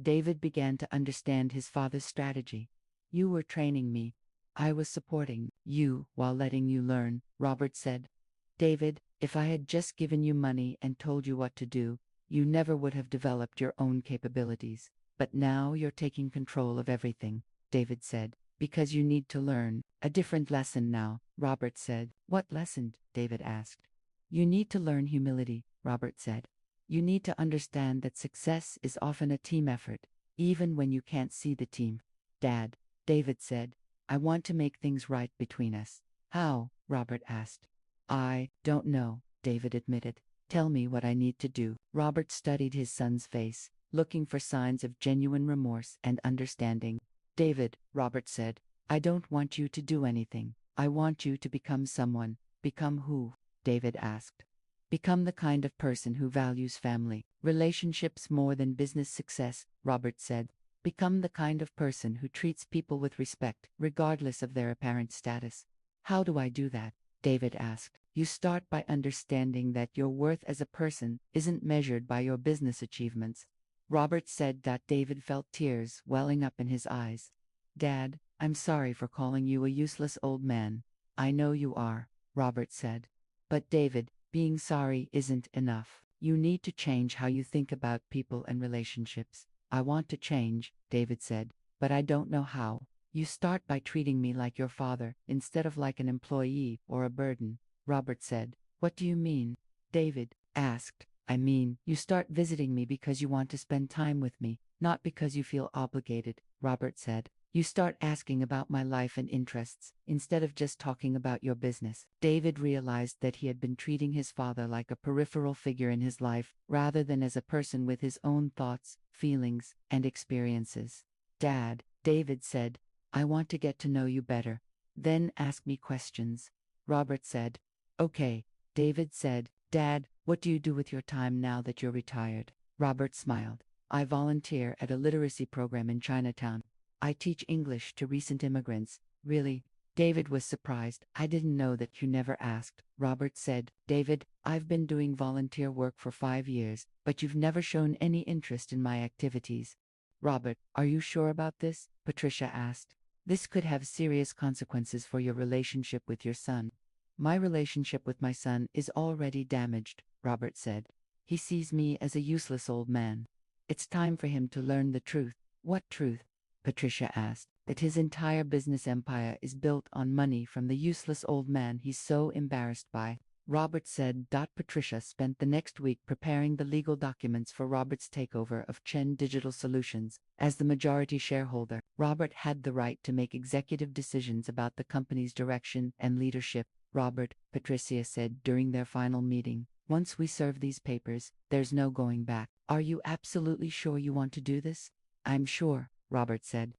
David began to understand his father's strategy. You were training me. I was supporting you while letting you learn, Robert said. David, if I had just given you money and told you what to do, you never would have developed your own capabilities. But now you're taking control of everything, David said, because you need to learn a different lesson now, Robert said. What lesson? David asked. You need to learn humility, Robert said. You need to understand that success is often a team effort, even when you can't see the team. Dad, David said, I want to make things right between us. How? Robert asked. I don't know, David admitted. Tell me what I need to do. Robert studied his son's face, looking for signs of genuine remorse and understanding. David, Robert said, I don't want you to do anything. I want you to become someone. Become who? David asked. Become the kind of person who values family, relationships more than business success, Robert said. Become the kind of person who treats people with respect, regardless of their apparent status. How do I do that? David asked. You start by understanding that your worth as a person isn't measured by your business achievements. Robert said that David felt tears welling up in his eyes. Dad, I'm sorry for calling you a useless old man. I know you are, Robert said. But David, being sorry isn't enough. You need to change how you think about people and relationships. I want to change, David said, but I don't know how. You start by treating me like your father, instead of like an employee or a burden, Robert said. What do you mean? David asked. I mean, you start visiting me because you want to spend time with me, not because you feel obligated, Robert said. You start asking about my life and interests, instead of just talking about your business. David realized that he had been treating his father like a peripheral figure in his life, rather than as a person with his own thoughts, feelings, and experiences. Dad, David said, I want to get to know you better. Then ask me questions. Robert said. Okay, David said. Dad, what do you do with your time now that you're retired? Robert smiled. I volunteer at a literacy program in Chinatown. I teach English to recent immigrants. Really? David was surprised. I didn't know that you never asked. Robert said. David, I've been doing volunteer work for 5 years, but you've never shown any interest in my activities. Robert, are you sure about this? Patricia asked. This could have serious consequences for your relationship with your son. My relationship with my son is already damaged, Robert said. He sees me as a useless old man. It's time for him to learn the truth. What truth? Patricia asked. That his entire business empire is built on money from the useless old man he's so embarrassed by. Robert said. Patricia spent the next week preparing the legal documents for Robert's takeover of Chen Digital Solutions. As the majority shareholder, Robert had the right to make executive decisions about the company's direction and leadership. Robert, Patricia said during their final meeting, once we serve these papers, there's no going back. Are you absolutely sure you want to do this? I'm sure, Robert said.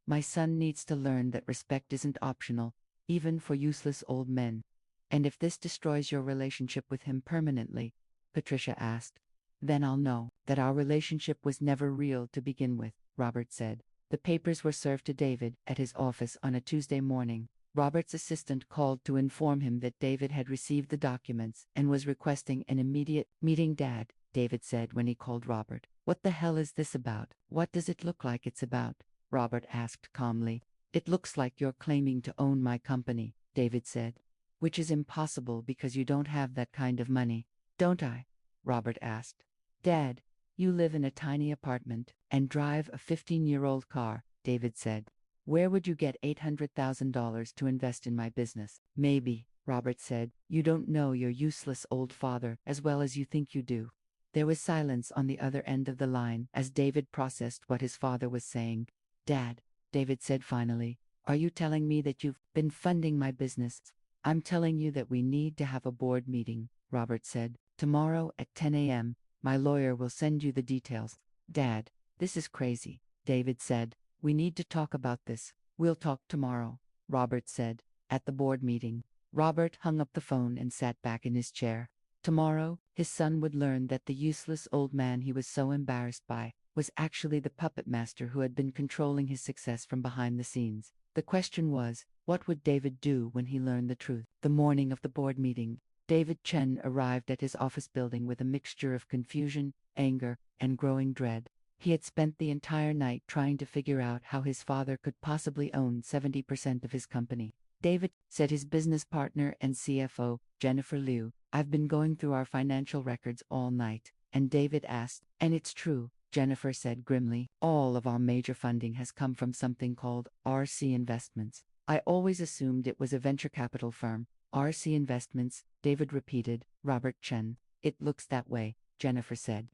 My son needs to learn that respect isn't optional, even for useless old men. And if this destroys your relationship with him permanently, Patricia asked, then I'll know that our relationship was never real to begin with, Robert said. The papers were served to David at his office on a Tuesday morning. Robert's assistant called to inform him that David had received the documents and was requesting an immediate meeting. Dad, David said when he called Robert. What the hell is this about? What does it look like it's about? Robert asked calmly. It looks like you're claiming to own my company, David said. Which is impossible because you don't have that kind of money. Don't I? Robert asked. Dad, you live in a tiny apartment and drive a 15-year-old car, David said. Where would you get $800,000 to invest in my business? Maybe, Robert said. You don't know your useless old father as well as you think you do. There was silence on the other end of the line as David processed what his father was saying. Dad, David said finally, are you telling me that you've been funding my business? I'm telling you that we need to have a board meeting, Robert said. Tomorrow at 10 a.m., my lawyer will send you the details. Dad, this is crazy, David said. We need to talk about this. We'll talk tomorrow, Robert said. At the board meeting, Robert hung up the phone and sat back in his chair. Tomorrow, his son would learn that the useless old man he was so embarrassed by was actually the puppet master who had been controlling his success from behind the scenes. The question was, what would David do when he learned the truth? The morning of the board meeting, David Chen arrived at his office building with a mixture of confusion, anger, and growing dread. He had spent the entire night trying to figure out how his father could possibly own 70% of his company. David, said his business partner and CFO, Jennifer Liu, I've been going through our financial records all night. And David asked, and it's true, Jennifer said grimly, all of our major funding has come from something called RC Investments. I always assumed it was a venture capital firm. RC Investments, David repeated. Robert Chen. It looks that way, Jennifer said.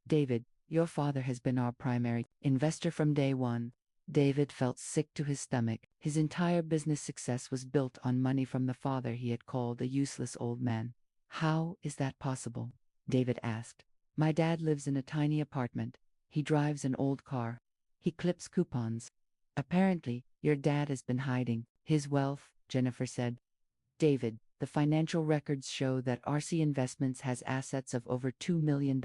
David, your father has been our primary investor from day one. David felt sick to his stomach. His entire business success was built on money from the father he had called a useless old man. How is that possible? David asked. My dad lives in a tiny apartment. He drives an old car. He clips coupons. Apparently, your dad has been hiding his wealth, Jennifer said. David, the financial records show that RC Investments has assets of over $2 million.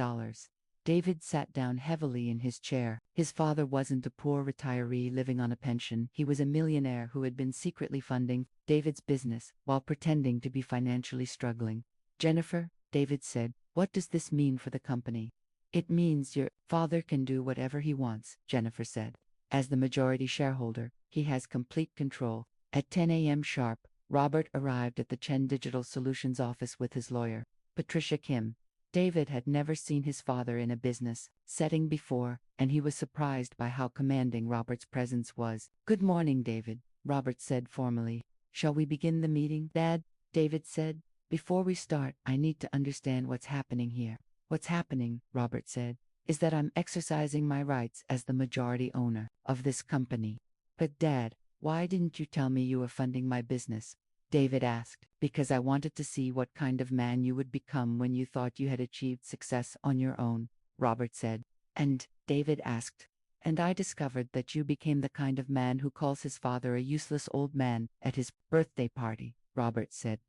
David sat down heavily in his chair. His father wasn't a poor retiree living on a pension. He was a millionaire who had been secretly funding David's business while pretending to be financially struggling. Jennifer, David said, what does this mean for the company? It means your father can do whatever he wants, Jennifer said. As the majority shareholder, he has complete control. At 10 a.m. sharp, Robert arrived at the Chen Digital Solutions office with his lawyer, Patricia Kim. David had never seen his father in a business setting before, and he was surprised by how commanding Robert's presence was. Good morning, David, Robert said formally. Shall we begin the meeting, Dad? David said. Before we start, I need to understand what's happening here. What's happening, Robert said, is that I'm exercising my rights as the majority owner of this company. But Dad, why didn't you tell me you were funding my business? David asked. Because I wanted to see what kind of man you would become when you thought you had achieved success on your own, Robert said. And, David asked. And I discovered that you became the kind of man who calls his father a useless old man at his birthday party, Robert said.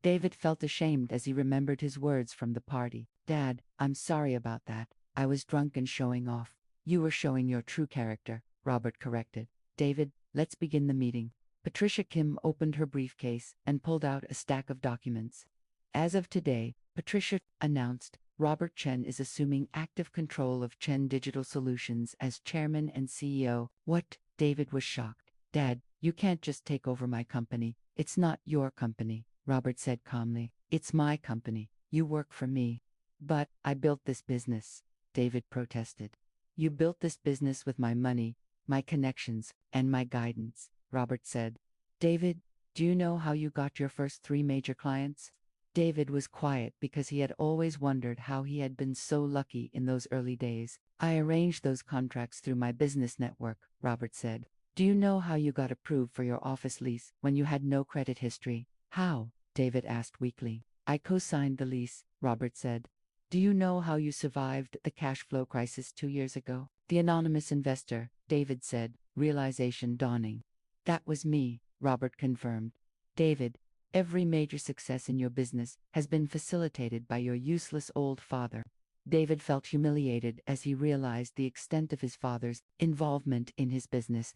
David felt ashamed as he remembered his words from the party. Dad, I'm sorry about that. I was drunk and showing off. You were showing your true character, Robert corrected. David, let's begin the meeting. Patricia Kim opened her briefcase and pulled out a stack of documents. As of today, Patricia announced, Robert Chen is assuming active control of Chen Digital Solutions as chairman and CEO. What? David was shocked. Dad, you can't just take over my company. It's not your company, Robert said calmly. It's my company. You work for me. But I built this business, David protested. You built this business with my money, my connections, and my guidance, Robert said. David, do you know how you got your first 3 major clients? David was quiet because he had always wondered how he had been so lucky in those early days. I arranged those contracts through my business network, Robert said. Do you know how you got approved for your office lease when you had no credit history? How? David asked weakly. I co-signed the lease, Robert said. Do you know how you survived the cash flow crisis 2 years ago? The anonymous investor, David said, realization dawning. That was me, Robert confirmed. David, every major success in your business has been facilitated by your useless old father. David felt humiliated as he realized the extent of his father's involvement in his business.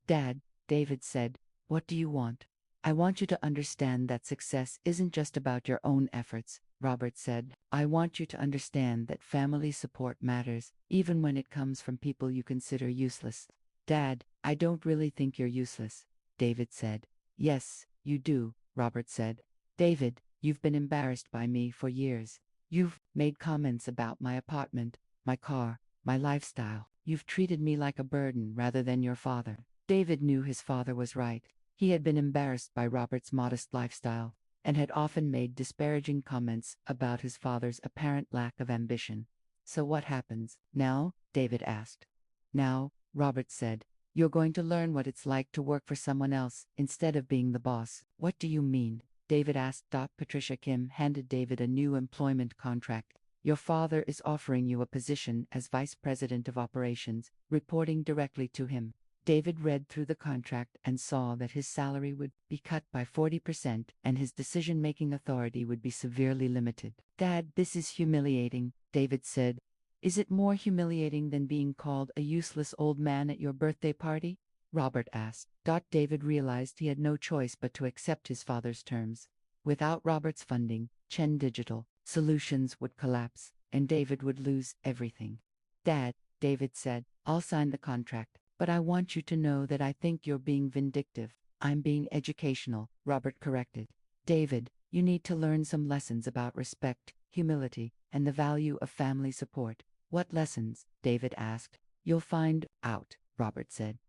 Dad, David said, what do you want? I want you to understand that success isn't just about your own efforts, Robert said. I want you to understand that family support matters, even when it comes from people you consider useless. Dad, I don't really think you're useless, David said. Yes, you do, Robert said. David, you've been embarrassed by me for years. You've made comments about my apartment, my car, my lifestyle. You've treated me like a burden rather than your father. David knew his father was right. He had been embarrassed by Robert's modest lifestyle, and had often made disparaging comments about his father's apparent lack of ambition. So what happens now? David asked. Now, Robert said, you're going to learn what it's like to work for someone else instead of being the boss. What do you mean? David asked. Patricia Kim handed David a new employment contract. Your father is offering you a position as Vice President of Operations, reporting directly to him. David read through the contract and saw that his salary would be cut by 40% and his decision-making authority would be severely limited. Dad, this is humiliating, David said. Is it more humiliating than being called a useless old man at your birthday party? Robert asked. David realized he had no choice but to accept his father's terms. Without Robert's funding, Chen Digital Solutions would collapse, and David would lose everything. Dad, David said, I'll sign the contract, but I want you to know that I think you're being vindictive. I'm being educational, Robert corrected. David, you need to learn some lessons about respect, humility, and the value of family support. What lessons? David asked. You'll find out, Robert said.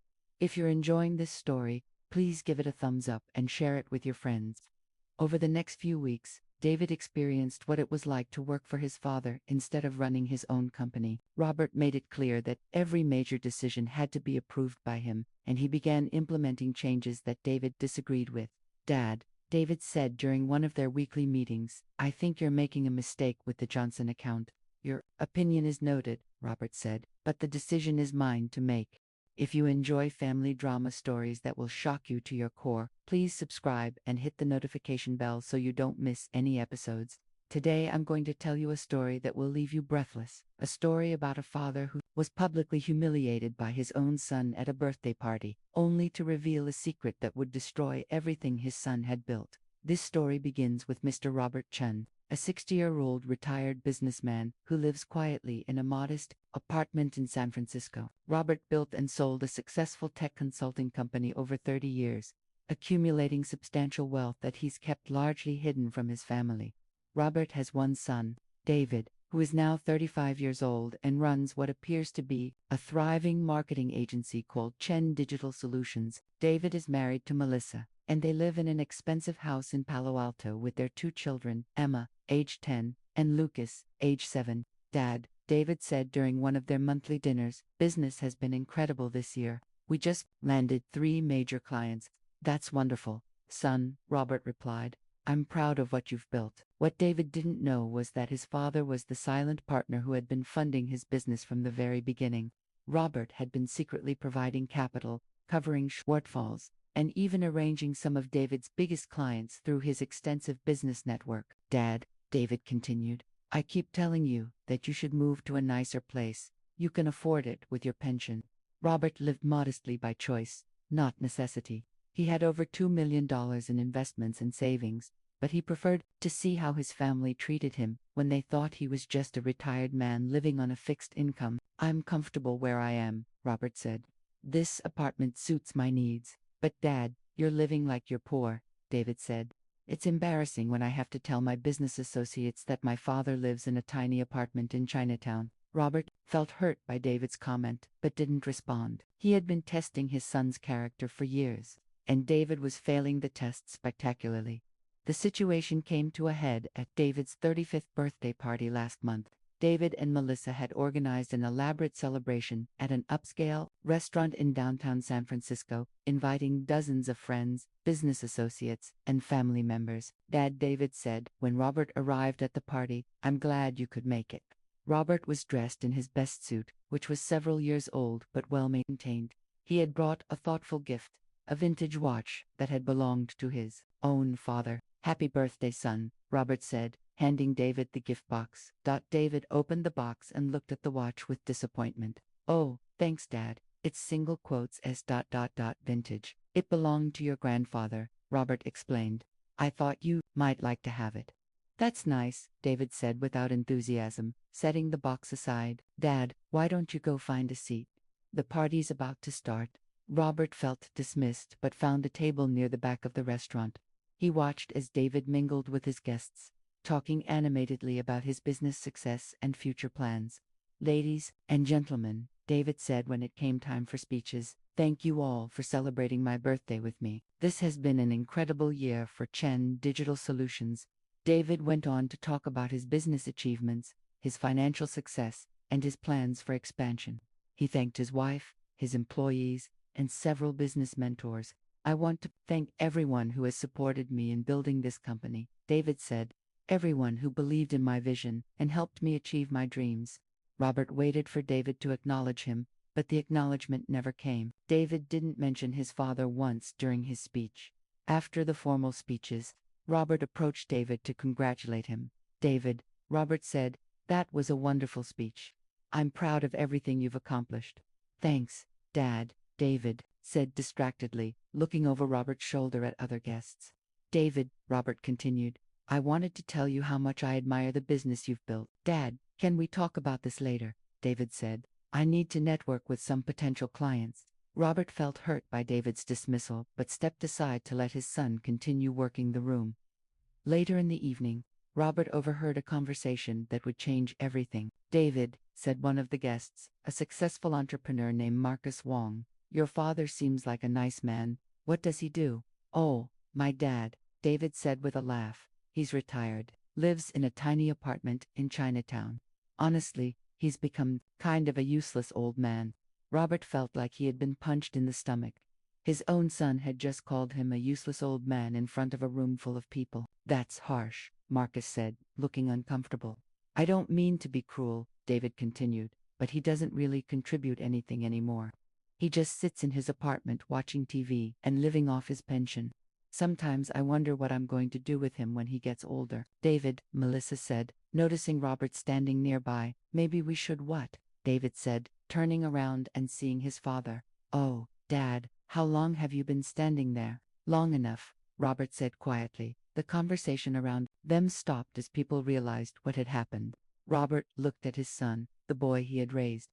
If you're enjoying this story, please give it a thumbs up and share it with your friends. Over the next few weeks, David experienced what it was like to work for his father instead of running his own company. Robert made it clear that every major decision had to be approved by him, and he began implementing changes that David disagreed with. Dad, David said during one of their weekly meetings, I think you're making a mistake with the Johnson account. Your opinion is noted, Robert said, but the decision is mine to make. If you enjoy family drama stories that will shock you to your core, please subscribe and hit the notification bell so you don't miss any episodes. Today I'm going to tell you a story that will leave you breathless, a story about a father who was publicly humiliated by his own son at a birthday party, only to reveal a secret that would destroy everything his son had built. This story begins with Mr. Robert Chen, a 60-year-old retired businessman who lives quietly in a modest apartment in San Francisco. Robert built and sold a successful tech consulting company over 30 years, accumulating substantial wealth that he's kept largely hidden from his family. Robert has one son, David, who is now 35 years old and runs what appears to be a thriving marketing agency called Chen Digital Solutions. David is married to Melissa, and they live in an expensive house in Palo Alto with their two children, Emma, age 10, and Lucas, age 7. Dad, David said during one of their monthly dinners, business has been incredible this year. We just landed 3 major clients. That's wonderful, son, Robert replied. I'm proud of what you've built. What David didn't know was that his father was the silent partner who had been funding his business from the very beginning. Robert had been secretly providing capital, covering shortfalls, and even arranging some of David's biggest clients through his extensive business network. Dad, David continued, I keep telling you that you should move to a nicer place. You can afford it with your pension. Robert lived modestly by choice, not necessity. He had over $2 million in investments and savings, but he preferred to see how his family treated him when they thought he was just a retired man living on a fixed income. I'm comfortable where I am, Robert said. This apartment suits my needs. But Dad, you're living like you're poor, David said. It's embarrassing when I have to tell my business associates that my father lives in a tiny apartment in Chinatown. Robert felt hurt by David's comment, but didn't respond. He had been testing his son's character for years, and David was failing the test spectacularly. The situation came to a head at David's 35th birthday party last month. David and Melissa had organized an elaborate celebration at an upscale restaurant in downtown San Francisco, inviting dozens of friends, business associates, and family members. Dad, David said, when Robert arrived at the party, I'm glad you could make it. Robert was dressed in his best suit, which was several years old but well maintained. He had brought a thoughtful gift, a vintage watch that had belonged to his own father. Happy birthday, son, Robert said, handing David the gift box. David opened the box and looked at the watch with disappointment. Oh, thanks, Dad. It's single quotes S. vintage. It belonged to your grandfather, Robert explained. I thought you might like to have it. That's nice, David said without enthusiasm, setting the box aside. Dad, why don't you go find a seat? The party's about to start. Robert felt dismissed but found a table near the back of the restaurant. He watched as David mingled with his guests, talking animatedly about his business success and future plans. Ladies and gentlemen, David said when it came time for speeches, Thank you all for celebrating my birthday with me. This has been an incredible year for Chen Digital Solutions. David went on to talk about his business achievements, his financial success, and his plans for expansion. He thanked his wife, his employees, and several business mentors. I want to thank everyone who has supported me in building this company, David said. Everyone who believed in my vision and helped me achieve my dreams. Robert waited for David to acknowledge him, but the acknowledgement never came. David didn't mention his father once during his speech. After the formal speeches, Robert approached David to congratulate him. David, Robert said, that was a wonderful speech. I'm proud of everything you've accomplished. Thanks, Dad, David said distractedly, looking over Robert's shoulder at other guests. David, Robert continued, I wanted to tell you how much I admire the business you've built. Dad, can we talk about this later? David said. I need to network with some potential clients. Robert felt hurt by David's dismissal but stepped aside to let his son continue working the room. Later in the evening, Robert overheard a conversation that would change everything. David, said one of the guests, a successful entrepreneur named Marcus Wong, your father seems like a nice man. What does he do? Oh, my dad, David said with a laugh. He's retired, lives in a tiny apartment in Chinatown. Honestly, he's become kind of a useless old man. Robert felt like he had been punched in the stomach. His own son had just called him a useless old man in front of a room full of people. That's harsh, Marcus said, looking uncomfortable. I don't mean to be cruel, David continued, but he doesn't really contribute anything anymore. He just sits in his apartment watching TV and living off his pension. Sometimes I wonder what I'm going to do with him when he gets older. David, Melissa said, noticing Robert standing nearby. Maybe we should what? David said, turning around and seeing his father. Oh, Dad, how long have you been standing there? Long enough, Robert said quietly. The conversation around them stopped as people realized what had happened. Robert looked at his son, the boy he had raised,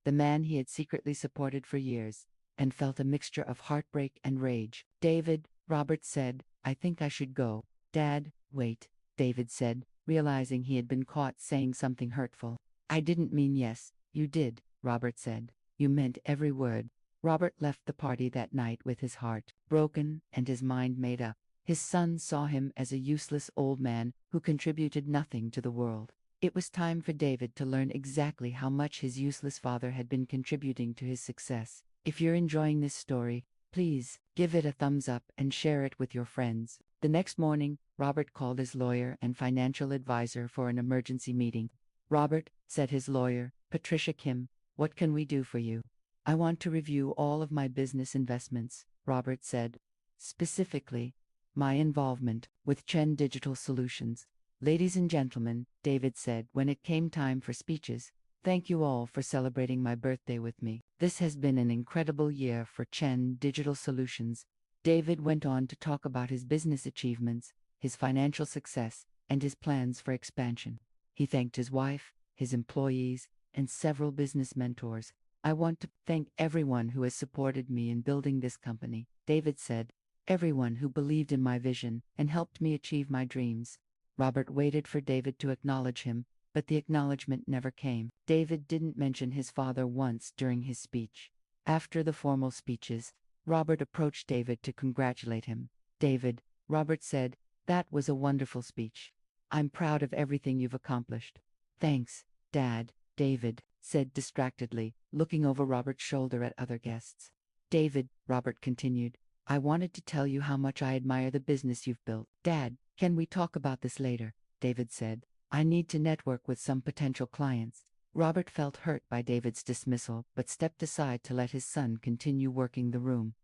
the man he had secretly supported for years, and felt a mixture of heartbreak and rage. David, Robert said, I think I should go. Dad, wait, David said, realizing he had been caught saying something hurtful. I didn't mean yes, you did, Robert said. You meant every word. Robert left the party that night with his heart broken and his mind made up. His son saw him as a useless old man who contributed nothing to the world. It was time for David to learn exactly how much his useless father had been contributing to his success. If you're enjoying this story, please give it a thumbs up and share it with your friends. The next morning, Robert called his lawyer and financial advisor for an emergency meeting. Robert, said his lawyer, Patricia Kim, what can we do for you? I want to review all of my business investments, Robert said. Specifically, my involvement with Chen Digital Solutions. Ladies and gentlemen, David said when it came time for speeches, thank you all for celebrating my birthday with me. This has been an incredible year for Chen Digital Solutions. David went on to talk about his business achievements, his financial success, and his plans for expansion. He thanked his wife, his employees, and several business mentors. I want to thank everyone who has supported me in building this company, David said. Everyone who believed in my vision and helped me achieve my dreams. Robert waited for David to acknowledge him, but the acknowledgement never came. David didn't mention his father once during his speech. After the formal speeches, Robert approached David to congratulate him. David, Robert said, that was a wonderful speech. I'm proud of everything you've accomplished. Thanks, Dad, David said distractedly, looking over Robert's shoulder at other guests. David, Robert continued, I wanted to tell you how much I admire the business you've built. Dad, can we talk about this later? David said. I need to network with some potential clients. Robert felt hurt by David's dismissal but stepped aside to let his son continue working the room.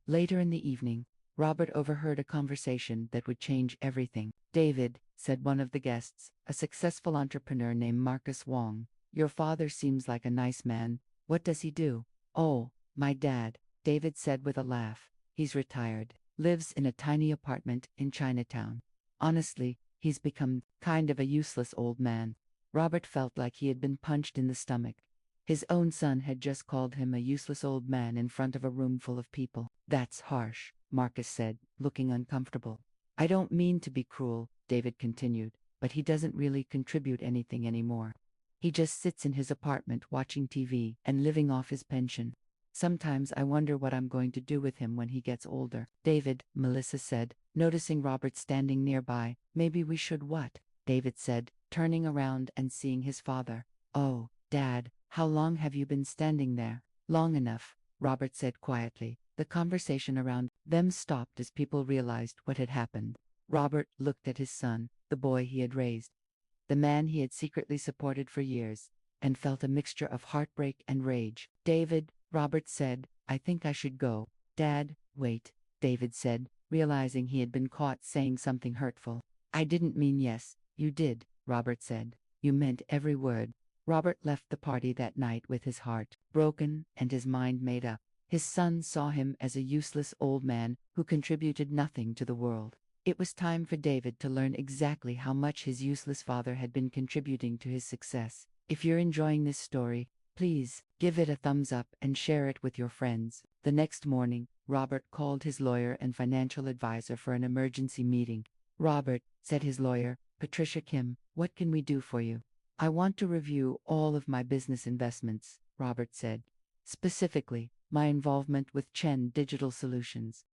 Later in the evening, Robert overheard a conversation that would change everything. David, said one of the guests, a successful entrepreneur named Marcus Wong, your father seems like a nice man. What does he do? Oh, my dad, David said with a laugh. He's retired, lives in a tiny apartment in Chinatown. Honestly, he's become kind of a useless old man. Robert felt like he had been punched in the stomach. His own son had just called him a useless old man in front of a room full of people. That's harsh, Marcus said, looking uncomfortable. I don't mean to be cruel, David continued, but he doesn't really contribute anything anymore. He just sits in his apartment watching TV and living off his pension. Sometimes I wonder what I'm going to do with him when he gets older. David, Melissa said, noticing Robert standing nearby. Maybe we should what? David said, turning around and seeing his father. Oh, Dad, how long have you been standing there? Long enough, Robert said quietly. The conversation around them stopped as people realized what had happened. Robert looked at his son, the boy he had raised, the man he had secretly supported for years, and felt a mixture of heartbreak and rage. David, Robert said, I think I should go. Dad, wait, David said, realizing he had been caught saying something hurtful. I didn't mean yes, you did, Robert said. You meant every word. Robert left the party that night with his heart broken and his mind made up. His son saw him as a useless old man who contributed nothing to the world. It was time for David to learn exactly how much his useless father had been contributing to his success. If you're enjoying this story, please give it a thumbs up and share it with your friends. The next morning, Robert called his lawyer and financial advisor for an emergency meeting. Robert, said his lawyer, Patricia Kim, what can we do for you? I want to review all of my business investments, Robert said. Specifically, my involvement with Chen Digital Solutions.